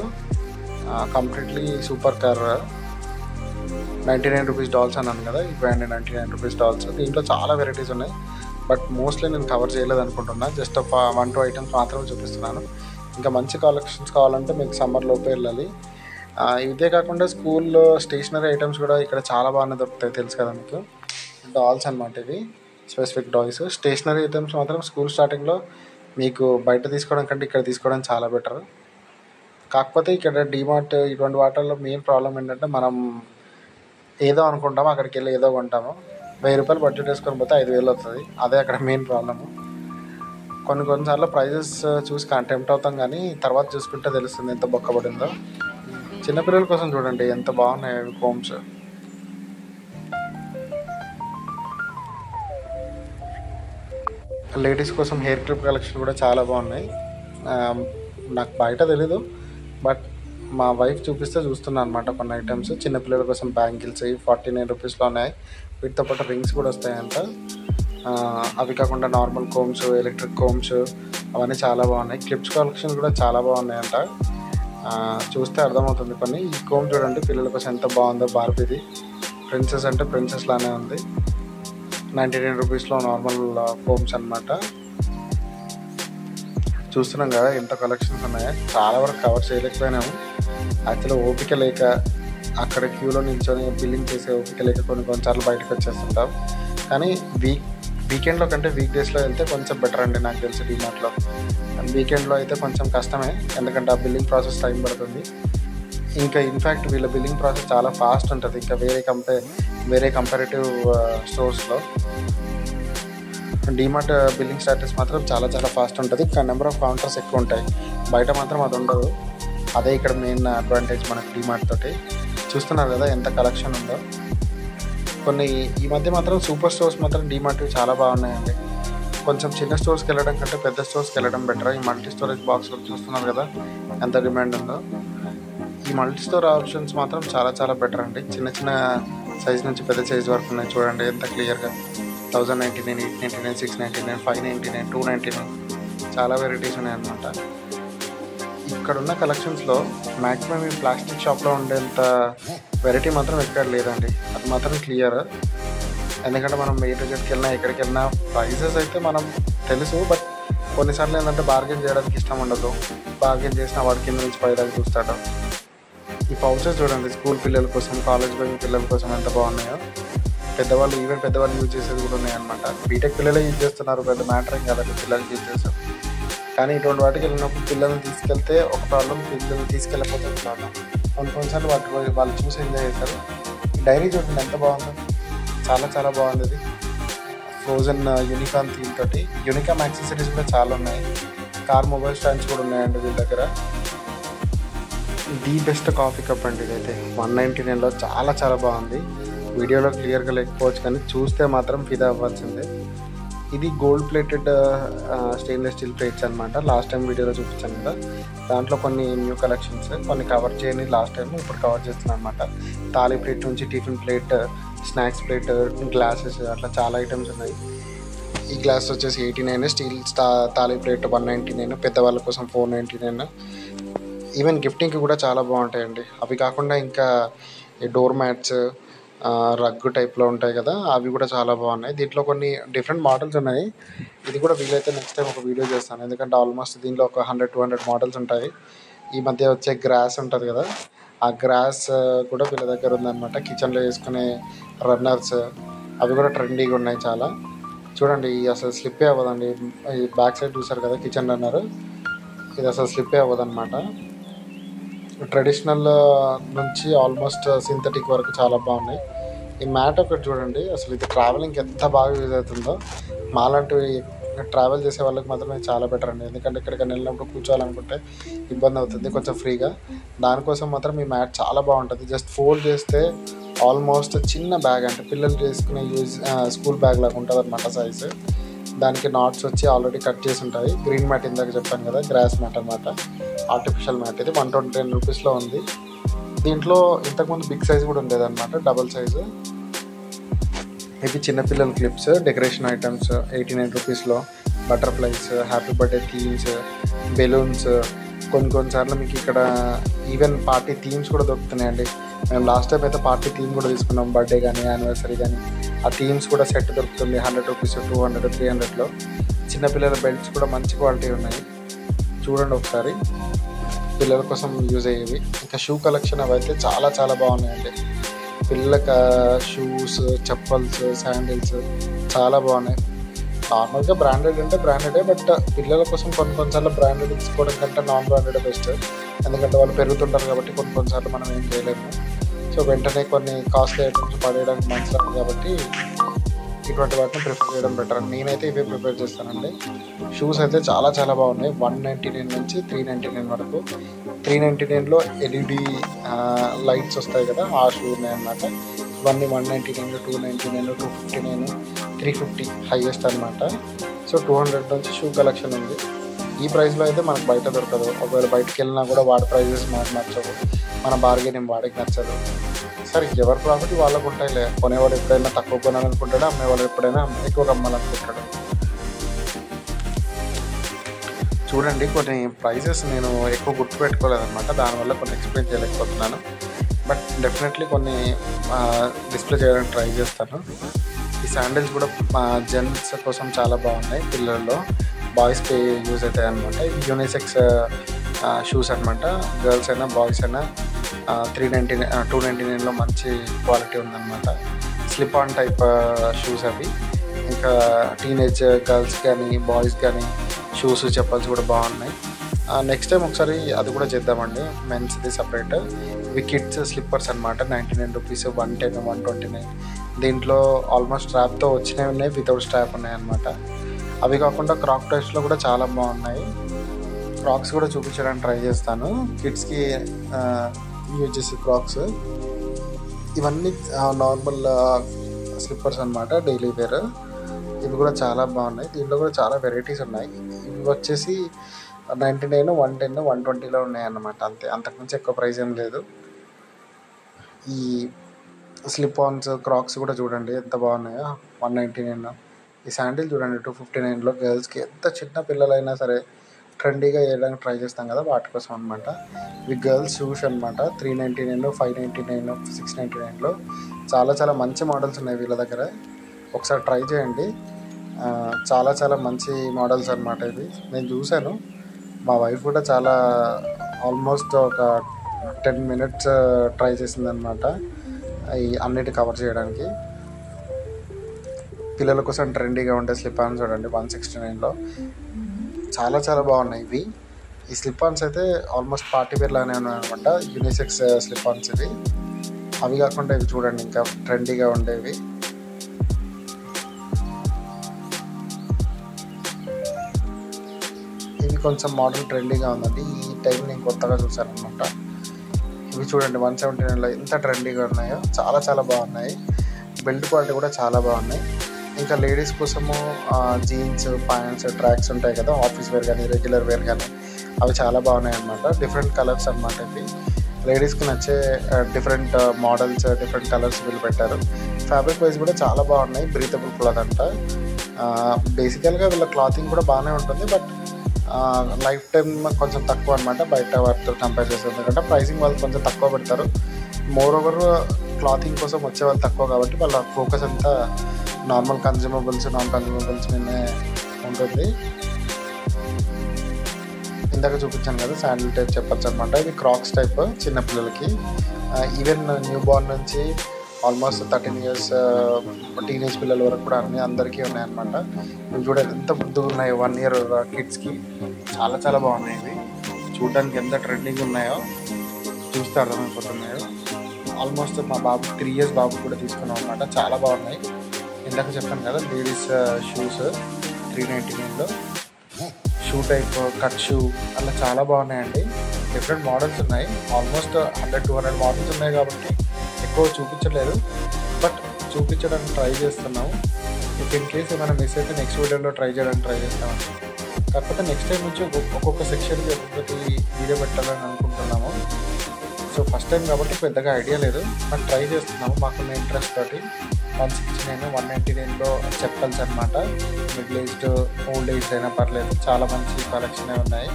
completely super car. 99 rupees dolls అన్నాను కదా, ఈ బ్రాండ్ 99 రూపీస్ డాల్స్. దీంట్లో చాలా వెరైటీస్ ఉన్నాయి. బట్ మోస్ట్లీ నేను కవర్ చేయలేదు అనుకుంటున్నా. జస్ట్ 1-2 ఐటమ్స్ మాత్రమే చూపిస్తున్నాను. ఇంకా మంచి కలెక్షన్స్ కావాలంటే మీకు సమ్మర్లోపే వెళ్ళాలి. ఇదే కాకుండా స్కూల్లో స్టేషనరీ ఐటమ్స్ కూడా ఇక్కడ చాలా బాగానే దొరుకుతాయి, తెలుసు కదా మీకు. డాల్స్ అనమాట ఇవి, స్పెసిఫిక్ డాల్స్. స్టేషనరీ ఐటమ్స్ మాత్రం స్కూల్ స్టార్టింగ్లో మీకు బయట తీసుకోవడం కంటే ఇక్కడ తీసుకోవడం చాలా బెటర్. కాకపోతే ఇక్కడ డీమార్ట్ ఇటువంటి వాటిల్లో మెయిన్ ప్రాబ్లం ఏంటంటే మనం ఏదో అనుకుంటాము, అక్కడికి వెళ్ళి ఏదో కొంటాము. 1000 రూపాయలు బడ్జెట్ వేసుకొని పోతే 5000 అవుతుంది. అదే అక్కడ మెయిన్ ప్రాబ్లము. కొన్నిసార్లు ప్రైజెస్ చూసి టెంప్ట్ అవుతాం, కానీ తర్వాత చూసుకుంటే తెలుస్తుంది ఎంత బొక్కబడిందో. చిన్నపిల్లల కోసం చూడండి ఎంత బాగున్నాయి అవి కోమ్స్. లేడీస్ కోసం హెయిర్ క్లిప్ కలెక్షన్ కూడా చాలా బాగున్నాయి. నాకు బయట తెలీదు, బట్ మా వైఫ్ చూపిస్తే చూస్తున్నాను అనమాట కొన్ని ఐటమ్స్. చిన్నపిల్లల కోసం బ్యాంగిల్స్ 49 రూపీస్లో ఉన్నాయి. వీటితో పాటు రింగ్స్ కూడా వస్తాయంట. అవి కాకుండా నార్మల్ కోమ్స్, ఎలక్ట్రిక్ కోమ్స్, అవన్నీ చాలా బాగున్నాయి. క్లిప్స్ కలెక్షన్ కూడా చాలా బాగున్నాయంట, చూస్తే అర్థమవుతుంది కొన్ని. ఈ కోమ్ చూడండి పిల్లల కోసం ఎంత బాగుందో, బార్బీది. ప్రిన్సెస్ అంటే ప్రిన్సెస్ లానే ఉంది. 99 రూపీస్లో నార్మల్ కోమ్స్ అనమాట. చూస్తున్నాం కదా ఎంత కలెక్షన్స్ ఉన్నాయో. చాలా వరకు కవర్ చేయలేకపోయినాము. యాక్చువల్గా ఓపిక లేక, అక్కడ క్యూలో నిల్చొని బిల్లింగ్ చేసే ఓపిక లేక కొన్నిసార్లు బయటకు వచ్చేస్తుంటాం. కానీ వీకెండ్లో కంటే వీక్ డేస్లో వెళ్తే కొంచెం బెటర్ అండి నాకు తెలిసి డీమార్ట్లో. వీకెండ్లో అయితే కొంచెం కష్టమే, ఎందుకంటే ఆ బిల్లింగ్ ప్రాసెస్ టైం పడుతుంది. ఇంకా ఇన్ఫ్యాక్ట్ వీళ్ళ బిల్లింగ్ ప్రాసెస్ చాలా ఫాస్ట్ ఉంటుంది ఇంకా వేరే కంపారిటివ్ స్టోర్స్లో. డీమార్ట్ బిల్లింగ్ స్టాటస్ మాత్రం చాలా చాలా ఫాస్ట్ ఉంటుంది. ఇంకా నెంబర్ ఆఫ్ కౌంటర్స్ ఎక్కువ ఉంటాయి. బయట మాత్రం అది ఉండదు. అదే ఇక్కడ మెయిన్ అడ్వాంటేజ్ మనకు డీమార్ట్ తోటి. చూస్తున్నారు కదా ఎంత కలెక్షన్ ఉందో. కొన్ని ఈ మధ్య మాత్రం సూపర్ స్టోర్స్ మాత్రం డీమార్ట్ చాలా బాగున్నాయండి. కొంచెం చిన్న స్టోర్స్కి వెళ్ళడం కంటే పెద్ద స్టోర్స్కి వెళ్ళడం బెటర్. ఈ మల్టీ స్టోరేజ్ బాక్స్లో చూస్తున్నారు కదా ఎంత డిమాండ్ ఉందో. ఈ మల్టీ స్టోర్ ఆప్షన్స్ మాత్రం చాలా చాలా బెటర్ అండి. చిన్న చిన్న సైజ్ నుంచి పెద్ద సైజ్ వరకు ఉన్నాయి చూడండి ఎంత క్లియర్గా. 1099, 899, 699, 599, 299 చాలా వెరైటీస్ ఉన్నాయన్నమాట. ఇక్కడున్న కలెక్షన్స్లో మ్యాక్సిమం ఈ ప్లాస్టిక్ షాప్లో ఉండేంత వెరైటీ మాత్రం ఎక్కడ లేదండి, అది మాత్రం క్లియర్. ఎందుకంటే మనం ఏ టికెట్కి వెళ్ళినా ఎక్కడికి వెళ్ళినా ప్రైజెస్ అయితే మనం తెలుసు, బట్ కొన్నిసార్లు ఏంటంటే బార్గెన్ చేయడానికి ఇష్టం ఉండదు. బార్గెన్ చేసిన వాడి కింద నుంచి పైదాకా చూస్తాడు. ఈ పౌచెస్ చూడండి స్కూల్ పిల్లల కోసం, కాలేజ్ గోయింగ్ పిల్లల కోసం ఎంత బాగున్నాయో. పెద్దవాళ్ళు యూజ్ చేసేది కూడా ఉన్నాయన్నమాట. బీటెక్ పిల్లలే యూజ్ చేస్తున్నారు, పెద్ద మ్యాటర్ ఏం కాదండి పిల్లలు యూజ్ చేస్తారు. కానీ ఇటువంటి వాటికి వెళ్ళినప్పుడు పిల్లల్ని తీసుకెళ్తే ఒక ప్రాబ్లం, పిల్లల్ని తీసుకెళ్ళకపోతే ఒక ప్రాబ్లం. కొన్నిసార్లు వాళ్ళు చూసి ఎంజాయ్ చేస్తారు. డైరీ చూడండి ఎంత బాగుందో, చాలా చాలా బాగుంది. ఇది ఫ్రోజన్ యూనికాన్ థీమ్ తోటి. యూనికామ్ యాక్సెసరీస్ కూడా చాలా ఉన్నాయి. కార్ మొబైల్ స్టాండ్స్ కూడా ఉన్నాయండి వీళ్ళ దగ్గర. ది బెస్ట్ కాఫీ కప్ అండి ఇదైతే 199లో చాలా బాగుంది. వీడియోలో క్లియర్గా లేకపోవచ్చు కానీ చూస్తే మాత్రం ఫిదా అవ్వాల్సిందే. ఇది gold plated stainless steel plates అనమాట. లాస్ట్ టైం వీడియోలో చూపించాను కదా, దాంట్లో కొన్ని న్యూ కలెక్షన్స్, కొన్ని కవర్ చేయని లాస్ట్ టైం ఇప్పుడు కవర్ చేస్తున్నాను అనమాట. తాళీ ప్లేట్ నుంచి tiffin plate, snacks plate, glasses, అట్లా చాలా ఐటమ్స్ ఉన్నాయి. ఈ గ్లాస్ వచ్చేసి 89, స్టీల్ తాళీ ప్లేట్ 199, పెద్దవాళ్ళ కోసం 499. ఈవెన్ గిఫ్టింగ్కి కూడా చాలా బాగుంటాయండి. అవి కాకుండా ఇంకా ఈ డోర్ మ్యాట్స్, రగ్గు టైప్లో ఉంటాయి కదా, అవి కూడా చాలా బాగున్నాయి. దీంట్లో కొన్ని డిఫరెంట్ మోడల్స్ ఉన్నాయి. ఇది కూడా వీలైతే నెక్స్ట్ టైం ఒక వీడియో చేస్తాను, ఎందుకంటే ఆల్మోస్ట్ దీంట్లో ఒక 100-200 మోడల్స్ ఉంటాయి. ఈ మధ్య వచ్చే గ్రాస్ ఉంటుంది కదా, ఆ గ్రాస్ కూడా వీళ్ళ దగ్గర ఉందన్నమాట. కిచెన్లో వేసుకునే రన్నర్స్, అవి కూడా ట్రెండీగా ఉన్నాయి చాలా. చూడండి, అసలు స్లిప్పే అవ్వదండి. ఈ బ్యాక్ సైడ్ చూసారు కదా కిచెన్ రన్నర్, ఇది అసలు స్లిప్పే అవ్వదన్నమాట. ట్రెడిషనల్ నుంచి ఆల్మోస్ట్ సింథటిక్ వరకు చాలా బాగున్నాయి. ఈ మ్యాట్ ఒకటి చూడండి, అసలు ఇది ట్రావెలింగ్కి ఎంత బాగా యూజ్ అవుతుందో. మాలాంటి ట్రావెల్ చేసే వాళ్ళకి మాత్రమే చాలా బెటర్ అండి, ఎందుకంటే ఎక్కడికైనా వెళ్ళినప్పుడు కూర్చోవాలనుకుంటే ఇబ్బంది అవుతుంది కొంచెం ఫ్రీగా. దానికోసం మాత్రం ఈ మ్యాట్ చాలా బాగుంటుంది. జస్ట్ ఫోల్డ్ చేస్తే ఆల్మోస్ట్ చిన్న బ్యాగ్, అంటే పిల్లలు చేసుకునే స్కూల్ బ్యాగ్ లాగా ఉంటుంది అనమాట సైజు. దానికి నాట్స్ వచ్చి ఆల్రెడీ కట్ చేసి ఉంటాయి. గ్రీన్ మ్యాట్ ఇందాక చెప్పాను కదా, గ్రాస్ మ్యాట్ అనమాట, ఆర్టిఫిషియల్ మ్యాట్. ఇది 129 రూపీస్లో ఉంది. దీంట్లో ఇంతకుముందు బిగ్ సైజ్ కూడా ఉండేదన్నమాట, డబల్ సైజు. ఇవి చిన్నపిల్లల క్లిప్స్, డెకరేషన్ ఐటమ్స్ 89 రూపీస్లో. Butterflies, happy birthday themes, balloons, కొన్నిసార్లు మీకు ఇక్కడ ఈవెన్ పార్టీ థీమ్స్ కూడా దొరుకుతున్నాయండి. మేము లాస్ట్ టైం అయితే పార్టీ థీమ్ కూడా తీసుకున్నాం, బర్త్డే కానీ యానివర్సరీ కానీ. ఆ థీమ్స్ కూడా సెట్ దొరుకుతుంది 100 రూపీస్, 200, 300లో. చిన్నపిల్లల బెల్ట్స్ కూడా మంచి క్వాలిటీ ఉన్నాయి, చూడండి ఒకసారి, పిల్లల కోసం యూజ్ అయ్యేవి. ఇంకా షూ కలెక్షన్ అవి అయితే చాలా బాగున్నాయండి. పిల్లలకి షూస్, చెప్పల్స్, శాండిల్స్ చాలా బాగున్నాయి. నార్మల్గా బ్రాండెడ్ అంటే బ్రాండెడే, బట్ పిల్లల కోసం కొన్నిసార్లు బ్రాండెడ్ తీసుకోవడం కంటే నాన్ బ్రాండెడ్ బెస్ట్, ఎందుకంటే వాళ్ళు పెరుగుతుంటారు కాబట్టి కొన్నిసార్లు మనం ఏం చేయలేము. సో వెంటనే కొన్ని కాస్ట్లీ ఐటమ్స్ పడేయడానికి మంచిది కాబట్టి ఇటువంటి వాటిని ప్రిఫర్ చేయడం బెటర్. నేనైతే ఇవే ప్రిఫర్ చేస్తానండి. షూస్ అయితే చాలా బాగున్నాయి. 199 నుంచి 399 వరకు. 399లో ఎల్ఈడి లైట్స్ వస్తాయి కదా, ఆ షూ ఉన్నాయన్నమాట. ఇవన్నీ 199, 299, 259, 350 హైయెస్ట్ అనమాట. సో 200 నుంచి షూ కలెక్షన్ ఉంది. ఈ ప్రైస్లో అయితే మనకు బయట దొరకదు. ఒకవేళ బయటకు వెళ్ళినా కూడా వాడి ప్రైజెస్ మనకు నచ్చవు, మన బార్గెనింగ్ వాడికి నచ్చదు. సరే, ఎవరి ప్రాఫిట్ వాళ్ళకు ఉంటాయిలే. కొనేవాడు ఎప్పుడైనా తక్కువ కొనాలనుకుంటాడు, అమ్మేవాడు ఎప్పుడైనా ఎక్కువగా అమ్మాలనుకుంటాడు. చూడండి, కొన్ని ప్రైజెస్ నేను ఎక్కువ గుర్తుపెట్టుకోలేదన్నమాట, దానివల్ల కొన్ని ఎక్స్ప్లెయిన్ చేయలేకపోతున్నాను. బట్ డెఫినెట్లీ కొన్ని డిస్ప్లే చేయడానికి ట్రై చేస్తాను. ఈ శాండిల్స్ కూడా జెంట్స్ కోసం చాలా బాగున్నాయి, పిల్లల్లో. బాయ్స్కి యూజ్ అవుతాయి అనమాట. ఇవి యూనిసెక్స్ షూస్ అనమాట, గర్ల్స్ అయినా బాయ్స్ అయినా. 399, 299లో మంచి క్వాలిటీ ఉందన్నమాట. స్లిప్ ఆన్ టైప్ షూస్ అవి. ఇంకా టీనేజ్ గర్ల్స్ కానీ బాయ్స్ కానీ షూస్, చెప్పల్స్ కూడా బాగున్నాయి. నెక్స్ట్ టైం ఒకసారి అది కూడా చేద్దామండి, మెన్స్ది సపరేట్. ఇవి కిడ్స్ స్లిప్పర్స్ అనమాట, 99 రూపీస్, 110, 129. దీంట్లో ఆల్మోస్ట్ స్ట్రాప్తో వచ్చినవి ఉన్నాయి, వితౌట్ స్ట్రాప్ ఉన్నాయి అనమాట. అవి కాకుండా క్రాక్ టైప్స్లో కూడా చాలా బాగున్నాయి. క్రాక్స్ కూడా చూపించడానికి ట్రై చేస్తాను. కిడ్స్కి యూజ్ చేసే క్రాక్స్ ఇవన్నీ నార్మల్ స్లిప్పర్స్ అనమాట, డైలీ వేర్. ఇవి కూడా చాలా బాగున్నాయి. దీంట్లో కూడా చాలా వెరైటీస్ ఉన్నాయి. ఇవి వచ్చేసి 99, 110, 120లో ఉన్నాయన్నమాట, అంతే. అంతకుమించి ఎక్కువ ప్రైస్ ఏం లేదు. ఈ స్లిప్ ఆన్స్ క్రాక్స్ కూడా చూడండి ఎంత బాగున్నాయో, 199. ఈ శాండిల్ చూడండి 259లో. గర్ల్స్కి ఎంత చిన్న పిల్లలైనా సరే ట్రెండీగా వేయడానికి ట్రై చేస్తాం కదా, వాటి కోసం అనమాట. ఇవి గర్ల్స్ షూస్ అనమాట, 399, 599, 699లో. చాలా మంచి మోడల్స్ ఉన్నాయి వీళ్ళ దగ్గర, ఒకసారి ట్రై చేయండి. చాలా మంచి మోడల్స్ అనమాట ఇవి. నేను చూశాను, మా వైఫ్ కూడా చాలా ఆల్మోస్ట్ ఒక 10 minutes ట్రై చేసిందనమాట ఈ అన్నిటి కవర్ చేయడానికి. పిల్లల కోసం ట్రెండీగా ఉండే స్లిప్ ఆన్స్ చూడండి 169లో. చాలా బాగున్నాయి ఇవి. ఈ స్లిప్ ఆన్స్ అయితే ఆల్మోస్ట్ పార్టీ వేర్ లానే ఉన్నాయి అనమాట, యూనిసెక్స్ స్లిప్ ఆన్స్ ఇవి. అవి కాకుండా ఇవి చూడండి ఇంకా ట్రెండీగా ఉండేవి. ఇవి కొంచెం మోడల్ ట్రెండీగా ఉందండి, ఈ టైం నేను కొత్తగా చూసాను అనమాట. ఇవి చూడండి 179లో ఎంత ట్రెండీగా ఉన్నాయో, చాలా చాలా బాగున్నాయి. బిల్డ్ క్వాలిటీ కూడా చాలా బాగున్నాయి. ఇంకా లేడీస్ కోసము జీన్స్, ప్యాంట్స్, ట్రాక్స్ ఉంటాయి కదా, ఆఫీస్ వేర్ కానీ రెగ్యులర్ వేర్ కానీ, అవి చాలా బాగున్నాయి అన్నమాట. డిఫరెంట్ కలర్స్ అన్నమాట ఇవి. లేడీస్కి నచ్చే డిఫరెంట్ మోడల్స్, డిఫరెంట్ కలర్స్ వీళ్ళు పెట్టారు. ఫ్యాబ్రిక్ వైజ్ కూడా చాలా బాగున్నాయి. బ్రీతబుల్ క్లాత్ అంట. బేసికల్గా వీళ్ళ క్లాతింగ్ కూడా బాగానే ఉంటుంది, బట్ లైఫ్ టైం కొంచెం తక్కువ అనమాట బయట వాటితో కంపేర్ చేస్తే. ఎందుకంటే ప్రైసింగ్ వాళ్ళు కొంచెం తక్కువ పెడతారు. మోర్ ఓవర్ క్లాతింగ్ కోసం వచ్చే వాళ్ళు తక్కువ కాబట్టి వాళ్ళ ఫోకస్ అంతా నార్మల్ కన్జ్యూమబుల్స్, నాన్ కన్జ్యూమబుల్స్ మీదనే ఉంటుంది. ఇందాక చూపించాను కదా శాండిల్ టైప్ చెప్పచ్చు అనమాట. ఇది క్రాక్స్ టైప్ చిన్నపిల్లలకి, ఈవెన్ న్యూ బార్న్ నుంచి ఆల్మోస్ట్ 13 years టీనేజ్ పిల్లల వరకు కూడా అందరికీ ఉన్నాయన్నమాట. ఇవి చూడండి ఎంత ముద్దుగా ఉన్నాయి. 1 year కిడ్స్కి చాలా చాలా బాగున్నాయి. ఇవి చూడడానికి ఎంత ట్రెండింగ్ ఉన్నాయో చూస్తే అర్థమైపోతున్నాయో. ఆల్మోస్ట్ మా బాబు 3 years బాబు కూడా తీసుకున్నాం అనమాట. చాలా బాగున్నాయి. ఇందాక చెప్పాను కదా లేడీస్ షూస్ 399లో షూ టైప్, కట్ షూ అలా చాలా బాగున్నాయండి. డిఫరెంట్ మోడల్స్ ఉన్నాయి. ఆల్మోస్ట్ 100-200 మోడల్స్ ఉన్నాయి కాబట్టి ఎక్కువ చూపించలేదు, బట్ చూపించడానికి ట్రై చేస్తున్నాము. ఇఫ్ ఇన్ కేస్ ఏమైనా మిస్ అయితే నెక్స్ట్ వీడియోలో ట్రై చేయడానికి ట్రై చేస్తాము. కాకపోతే నెక్స్ట్ టైం నుంచి ఒక్కొక్క సెక్షన్కి ఒక్కొక్కటి వీడియో పెట్టాలని అనుకుంటున్నాము. సో ఫస్ట్ టైం కాబట్టి పెద్దగా ఐడియా లేదు, బట్ ట్రై చేస్తున్నాము మాకున్న ఇంట్రెస్ట్ తోటి. 169, 199లో చెప్పల్స్ అనమాట. మిడిల్ ఏజ్డ్, ఓల్డ్ ఏజ్ అయినా పర్లేదు, చాలా మంచి కలెక్షనే ఉన్నాయి.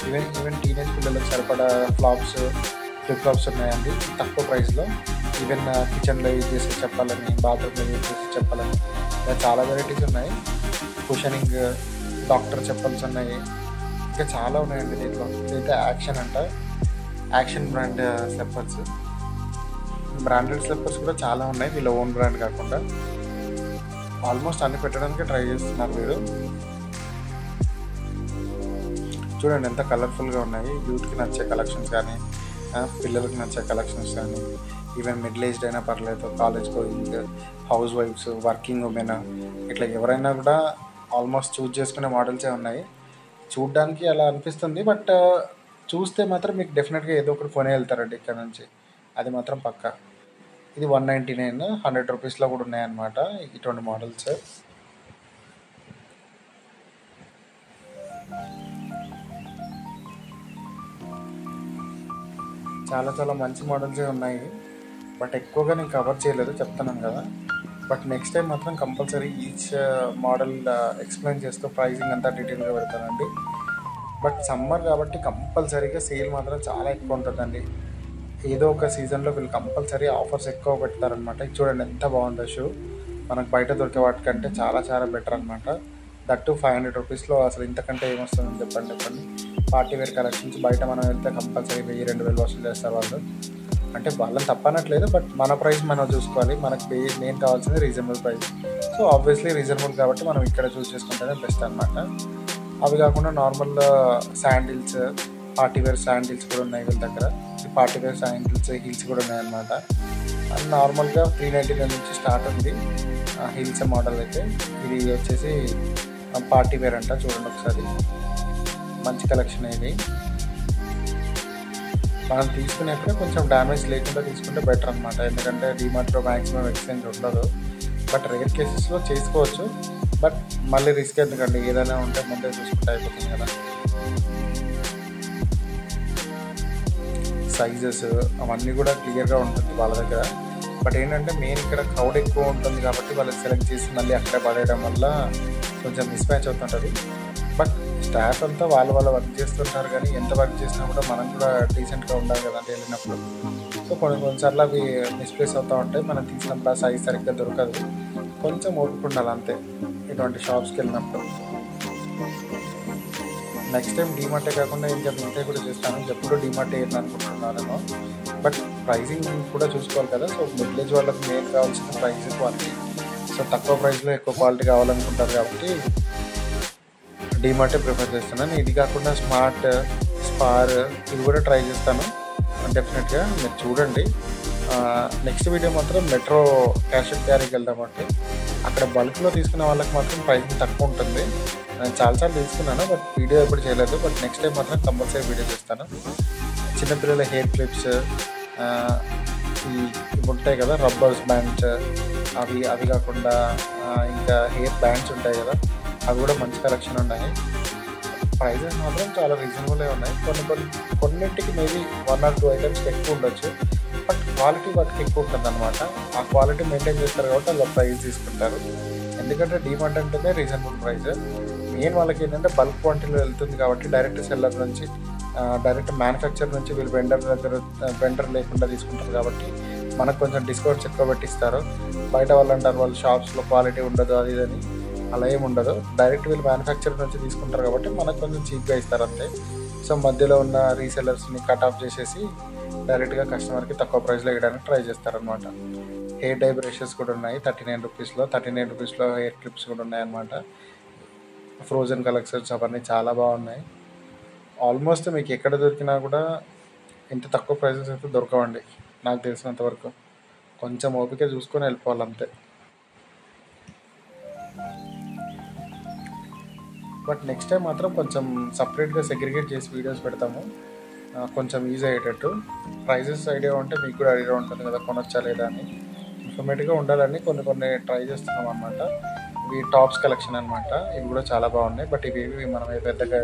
ఈవెన్ టీనేజ్ పిల్లలకు సరిపడా ఫ్లాప్స్, ఫ్లిప్ ఫ్లాప్స్ ఉన్నాయండి తక్కువ ప్రైస్లో. ఈవెన్ కిచెన్లో యూజ్ చేసి చెప్పాలని, బాత్రూమ్లో యూజ్ చేసి చెప్పాలని ఇలా చాలా వెరైటీస్ ఉన్నాయి. కుషనింగ్ డాక్టర్ చెప్పల్స్ ఉన్నాయి, ఇంకా చాలా ఉన్నాయండి దీంట్లో. ఇదైతే యాక్షన్ అంట, action brand slippers. Branded slippers కూడా చాలా ఉన్నాయి, వీళ్ళ ఓన్ బ్రాండ్ కాకుండా. ఆల్మోస్ట్ అన్ని పెట్టడానికి ట్రై చేస్తున్నారు మీరు. చూడండి ఎంత కలర్ఫుల్గా ఉన్నాయి. యూత్కి నచ్చే కలెక్షన్స్ కానీ, పిల్లలకి నచ్చే కలెక్షన్స్ కానీ, ఈవెన్ మిడిల్ ఏజ్డ్ అయినా పర్లేదు, కాలేజ్ గోయింగ్, హౌస్ వైఫ్స్, వర్కింగ్ ఉమెన్, ఇట్లా ఎవరైనా కూడా ఆల్మోస్ట్ చూజ్ చేసుకునే మోడల్సే ఉన్నాయి. చూడ్డానికి అలా అనిపిస్తుంది, బట్ చూస్తే మాత్రం మీకు డెఫినెట్గా ఏదో ఒకటి కొనే వెళ్తారండి ఇక్కడ నుంచి, అది మాత్రం పక్కా. ఇది 199, 100 రూపీస్లో కూడా ఉన్నాయన్నమాట ఇటువంటి మోడల్స్. చాలా చాలా మంచి మోడల్సే ఉన్నాయి, బట్ ఎక్కువగా నేను కవర్ చేయలేదు చెప్తున్నాను కదా. బట్ నెక్స్ట్ టైం మాత్రం కంపల్సరీ ఈచ్ మోడల్ ఎక్స్ప్లెయిన్ చేస్తూ ప్రైజింగ్ అంతా డీటెయిల్గా పెడతానండి. బట్ సమ్మర్ కాబట్టి కంపల్సరీగా సేల్ మాత్రం చాలా ఎక్కువ ఉంటుందండి. ఏదో ఒక సీజన్లో వీళ్ళు కంపల్సరీ ఆఫర్స్ ఎక్కువ పెడతారనమాట. చూడండి ఎంత బాగుందో షూ, మనకు బయట దొరికే వాటికంటే చాలా చాలా బెటర్ అనమాట. దట్టు 500 రూపీస్లో అసలు ఇంతకంటే ఏమొస్తుందని చెప్పండి. పార్టీ వేర్ కలెక్షన్స్ బయట మనం వెళ్తే కంపల్సరీ 1000-2000 వసూలు చేస్తారు వాళ్ళు. అంటే వాళ్ళని తప్పనట్లేదు, బట్ మన ప్రైస్ మనం చూసుకోవాలి. మనకు మెయిన్ కావాల్సింది reasonable price. So obviously reasonable కాబట్టి మనం ఇక్కడ చూస్ చేసుకుంటేనే బెస్ట్ అనమాట. అవి కాకుండా normal sandals, party wear sandals కూడా ఉన్నాయి వీళ్ళ దగ్గర. ఈ పార్టీ వేర్ శాండిల్స్, హీల్స్ కూడా ఉన్నాయన్నమాట. అండ్ నార్మల్గా 399 నుంచి స్టార్ట్ ఉంది హీల్స్ మోడల్ అయితే. ఇది వచ్చేసి పార్టీ వేర్ అంట. చూడండి ఒకసారి, మంచి కలెక్షన్ ఇది. మనం తీసుకునేప్పుడు కొంచెం డ్యామేజ్ లేకుండా తీసుకుంటే బెటర్ అనమాట. ఎందుకంటే డీమార్ట్లో మ్యాక్సిమం ఎక్స్చేంజ్ ఉండదు, బట్ రేర్ కేసెస్లో చేసుకోవచ్చు. బట్ మళ్ళీ రిస్క్ ఎందుకండి, ఏదైనా ఉంటే ముందే చూసుకుంటే అయిపోతుంది కదా. సైజెస్ అవన్నీ కూడా క్లియర్గా ఉంటుంది వాళ్ళ దగ్గర. బట్ ఏంటంటే మెయిన్ ఇక్కడ క్రౌడ్ ఎక్కువ ఉంటుంది కాబట్టి వాళ్ళు సెలెక్ట్ చేసి మళ్ళీ అక్కడే పడేయడం వల్ల కొంచెం మిస్ మ్యాచ్ అవుతుంటుంది. బట్ స్టాఫ్ అంతా వాళ్ళు వర్క్ చేస్తుంటారు, కానీ ఎంత వర్క్ చేసినా కూడా మనం కూడా డీసెంట్గా ఉండాలి కదండి వెళ్ళినప్పుడు. సో కొన్నిసార్లు అవి మిస్ప్లేస్ అవుతూ ఉంటాయి. మనం తీసినప్పుడు ఆ సైజ్ సరిగ్గా దొరకదు, కొంచెం ఓపిక ఉండాలి అంతే ఇటువంటి షాప్స్కి వెళ్ళినప్పుడు. నెక్స్ట్ టైం డీమార్టే కాకుండా ఇంకా మిగతా కూడా చేస్తాను. ఎప్పుడు డీమార్ట్ వేయాలని అనుకుంటున్నాను, బట్ ప్రైజింగ్ కూడా చూసుకోవాలి కదా. సో మిడిల్ ఏజ్ వాళ్ళకి మెయిన్ కావాల్సిన ప్రైస్ క్వాలిటీ. సో తక్కువ ప్రైస్లో ఎక్కువ క్వాలిటీ కావాలనుకుంటారు కాబట్టి డీమార్టే ప్రిఫర్ చేస్తున్నాను. ఇది కాకుండా స్మార్ట్, స్పార్ ఇవి కూడా ట్రై చేస్తాను డెఫినెట్గా. మీరు చూడండి. నెక్స్ట్ వీడియో మాత్రం మెట్రో క్యాష్ అండ్ క్యారీకి వెళ్దామంటే అక్కడ బల్క్లో తీసుకునే వాళ్ళకి మాత్రం ప్రైసింగ్ తక్కువ ఉంటుంది. నేను చాలాసార్లు తీసుకున్నాను, బట్ వీడియో ఎప్పుడు చేయలేదు. బట్ నెక్స్ట్ టైం మాత్రం కంపల్సరీ వీడియో చేస్తాను. చిన్నపిల్లల హెయిర్ క్లిప్స్, ఇవి ఉంటాయి కదా రబ్బర్స్ బ్యాండ్స్, అవి కాకుండా ఇంకా హెయిర్ బ్యాండ్స్ ఉంటాయి కదా, అవి కూడా మంచి కలెక్షన్ ఉన్నాయి. ప్రైజెస్ మాత్రం చాలా రీజనబుల్గా ఉన్నాయి. కొన్నింటికి మేబీ 1 or 2 ఐటమ్స్కి ఎక్కువ ఉండొచ్చు, బట్ క్వాలిటీ వాటికి ఎక్కువ ఉంటుంది అనమాట. ఆ క్వాలిటీ మెయింటైన్ చేస్తారు కాబట్టి అలా ప్రైస్ తీసుకుంటారు. ఎందుకంటే డీమార్ట్ అంటేనే రీజనబుల్ ప్రైస్. మెయిన్ వాళ్ళకి ఏంటంటే బల్క్ క్వాంటిటీలో వెళ్తుంది కాబట్టి డైరెక్ట్ సెల్లర్ నుంచి, డైరెక్ట్ మ్యానుఫ్యాక్చర్ నుంచి వీళ్ళు వెండర్ లేకుండా తీసుకుంటారు కాబట్టి మనకు కొంచెం డిస్కౌంట్స్ ఎక్కువ పెట్టిస్తారు. బయట వాళ్ళు అంటారు వాళ్ళు షాప్స్లో క్వాలిటీ ఉండదు అది ఇదని, అలా ఏమి ఉండదు. డైరెక్ట్ వీళ్ళు మ్యానుఫ్యాక్చర్ నుంచి తీసుకుంటారు కాబట్టి మనకు కొంచెం చీప్గా ఇస్తారు అంతే. సో మధ్యలో ఉన్న రీసెల్లర్స్ని కట్ ఆఫ్ చేసేసి డైరెక్ట్గా కస్టమర్కి తక్కువ ప్రైస్లో ఇవ్వడానికి ట్రై చేస్తారనమాట. హెయిర్ డై బ్రషెస్ కూడా ఉన్నాయి 39 రూపీస్లో. 39 రూపీస్లో హెయిర్ క్లిప్స్ కూడా ఉన్నాయన్నమాట. ఫ్రోజన్ కలెక్షన్స్ అవన్నీ చాలా బాగున్నాయి. ఆల్మోస్ట్ మీకు ఎక్కడ దొరికినా కూడా ఇంత తక్కువ ప్రైసెస్ అయితే దొరకవండి నాకు తెలిసినంత వరకు. కొంచెం ఓపిక చూసుకొని వెళ్ళిపోవాలి అంతే. బట్ నెక్స్ట్ టైం మాత్రం కొంచెం సపరేట్గా సెగ్రిగేట్ చేసి వీడియోస్ పెడతాము, కొంచెం ఈజీ అయ్యేటట్టు. ప్రైజెస్ ఐడియా ఉంటే మీకు కూడా ఐడియా ఉంటుంది కదా కొనొచ్చా లేదా అని. ఇన్ఫర్మేటివ్గా ఉండాలని కొన్ని ట్రై చేస్తున్నాం అనమాట. ఇవి టాప్స్ కలెక్షన్ అనమాట. ఇవి కూడా చాలా బాగున్నాయి, బట్ ఇవి మనం పెద్దగా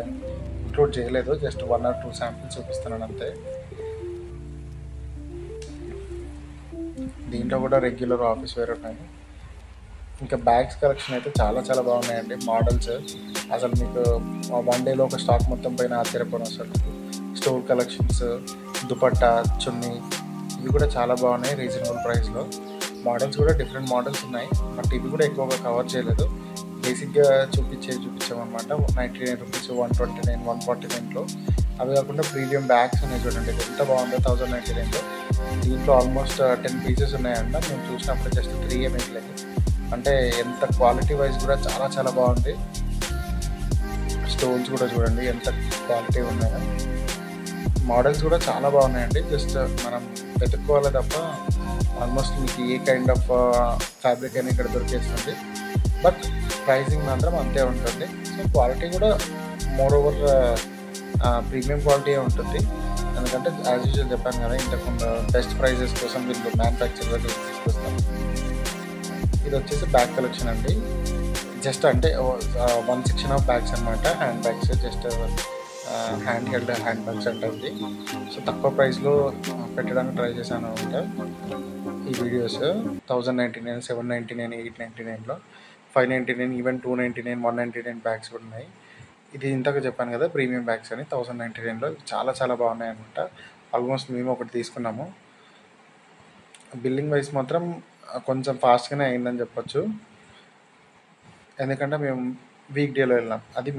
ఇంక్లూడ్ చేయలేదు, జస్ట్ 1 or 2 శాంపిల్స్ చూపిస్తున్నాను అంతే. దీంట్లో కూడా రెగ్యులర్ ఆఫీస్ వేర్ ఉన్నాయి. ఇంకా బ్యాగ్స్ కలెక్షన్ అయితే చాలా బాగున్నాయండి. మోడల్స్ అసలు మీకు 1 డేలో ఒక స్టాక్ మొత్తం పైన ఆశ్చర్యపోవడం అసలు. స్టోర్ కలెక్షన్స్, దుపట్టా, చున్నీ, ఇవి కూడా చాలా బాగున్నాయి రీజనబుల్ ప్రైస్లో. మోడల్స్ కూడా డిఫరెంట్ మోడల్స్ ఉన్నాయి, బట్ ఇవి కూడా ఎక్కువగా కవర్ చేయలేదు. బేసిక్గా చూపించామన్నమాట. 99 రూపీస్, 129, 149లో. అవి కాకుండా ప్రీమియం బ్యాగ్స్ ఉన్నాయి చూడండి, ఎంత బాగుందో 1099లో. దీంట్లో ఆల్మోస్ట్ 10 పీసెస్ ఉన్నాయంట. మేము చూసినప్పుడు జస్ట్ 3 మిగిలేదు. అంటే ఎంత క్వాలిటీ వైజ్ కూడా చాలా బాగుంది. స్టోన్స్ కూడా చూడండి ఎంత క్వాలిటీ ఉన్నాయో. మోడల్స్ కూడా చాలా బాగున్నాయండి. జస్ట్ మనం వెతుక్కోవాలి తప్ప ఆల్మోస్ట్ మీకు ఏ కైండ్ ఆఫ్ ఫ్యాబ్రిక్ అయినా ఇక్కడ దొరికేస్తుంది. బట్ ప్రైసింగ్ మాత్రం అంతే ఉంటుంది. సో క్వాలిటీ కూడా మోర్ ఓవర్ ప్రీమియం క్వాలిటీ ఉంటుంది. ఎందుకంటే యాజ్ యూజువల్ చెప్పాను కదా ఇంతకుముందు, బెస్ట్ ప్రైజెస్ కోసం వీళ్ళు మ్యానుఫ్యాక్చర్ దగ్గర తీసుకొస్తాం. ఇది వచ్చేసి బ్యాగ్ కలెక్షన్ అండి. జస్ట్ అంటే 1 సెక్షన్ ఆఫ్ బ్యాగ్స్ అనమాట. Hand bags, just hand held hand bags అంటుంది. సో తక్కువ ప్రైస్లో పెట్టడానికి ట్రై చేశాను అనమాట. ఈ వీడియోస్ 1099, 799, 899లో, 599, ఈవెన్ 299, 199 బ్యాగ్స్ కూడా ఉన్నాయి. ఇది ఇంతగా చెప్పాను కదా ప్రీమియం బ్యాగ్స్ అని 1099లో. చాలా బాగున్నాయి అనమాట. ఆల్మోస్ట్ మేము ఒకటి తీసుకున్నాము. బిల్లింగ్ వైజ్ మాత్రం కొంచెం ఫాస్ట్గానే అయిందని చెప్పొచ్చు, ఎందుకంటే మేము వీక్ డేలో వెళ్ళాం. అది